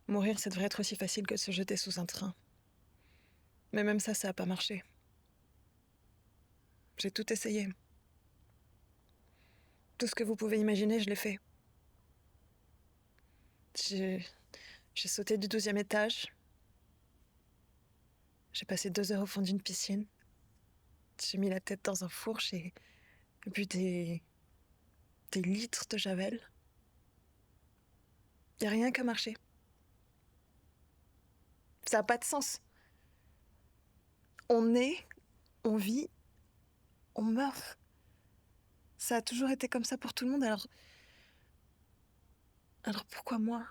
Mourir, ça devrait être aussi facile que de se jeter sous un train. Mais même ça a pas marché. J'ai tout essayé. Tout ce que vous pouvez imaginer, je l'ai fait. J'ai j'ai sauté du 12e étage. J'ai passé 2 heures au fond d'une piscine. J'ai mis la tête dans un four, j'ai bu des litres de javel. Y a rien qui a marché. Ça a pas de sens. On est, on vit, on meurt. Ça a toujours été comme ça pour tout le monde, alors pourquoi moi?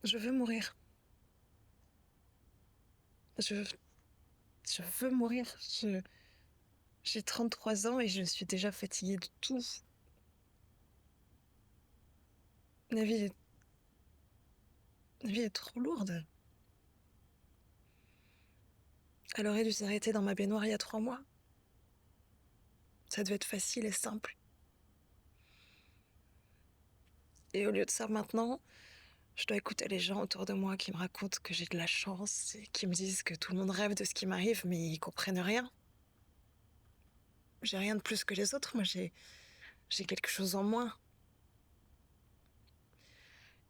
Je veux mourir. Je je veux mourir. J'ai 33 ans et je suis déjà fatiguée de tout. La vie est la vie est trop lourde. Elle aurait dû s'arrêter dans ma baignoire il y a 3 mois. Ça devait être facile et simple. Et au lieu de ça, maintenant, je dois écouter les gens autour de moi qui me racontent que j'ai de la chance et qui me disent que tout le monde rêve de ce qui m'arrive, mais ils comprennent rien. J'ai rien de plus que les autres, moi j'ai quelque chose en moins.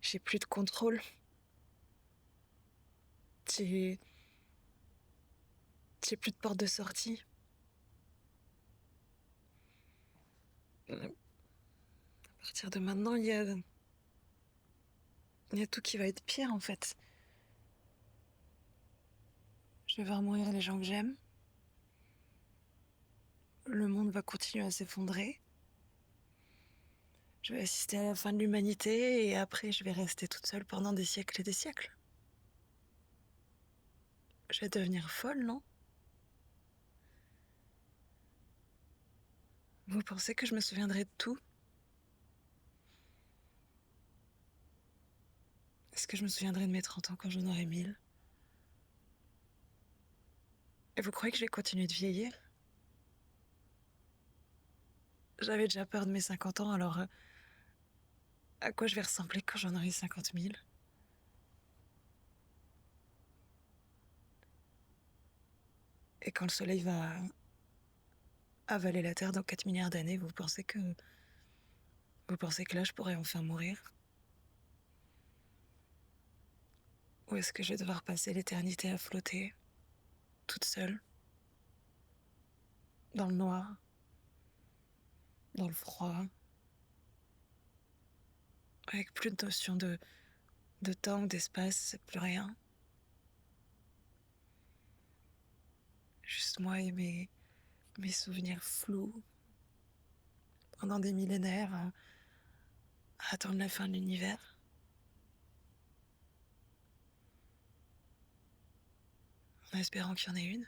J'ai plus de contrôle. J'ai j'ai plus de porte de sortie. À partir de maintenant, il y a tout qui va être pire, en fait. Je vais voir mourir les gens que j'aime. Le monde va continuer à s'effondrer. Je vais assister à la fin de l'humanité et après je vais rester toute seule pendant des siècles et des siècles. Je vais devenir folle, non? Vous pensez que je me souviendrai de tout? Est-ce que je me souviendrai de mes 30 ans quand j'en aurai 1000? Et vous croyez que je vais continuer de vieillir? J'avais déjà peur de mes 50 ans, alors à quoi je vais ressembler quand j'en aurai 50 000? Et quand le soleil va avaler la Terre dans 4 milliards d'années, vous pensez que là je pourrais enfin mourir? Ou est-ce que je vais devoir passer l'éternité à flotter, toute seule, dans le noir, dans le froid, avec plus de notion de temps ou d'espace, plus rien? Juste moi et mes souvenirs flous pendant des millénaires à attendre la fin de l'univers, en espérant qu'il y en ait une.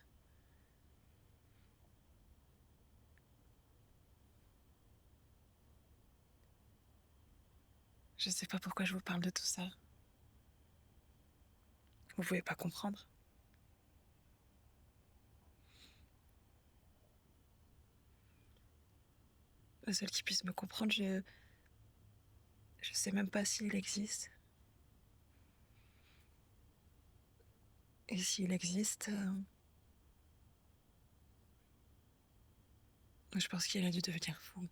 Je sais pas pourquoi je vous parle de tout ça. Vous pouvez pas comprendre. Le seul qui puisse me comprendre, je sais même pas s'il existe. Et s'il existe, je pense qu'il a dû devenir fou.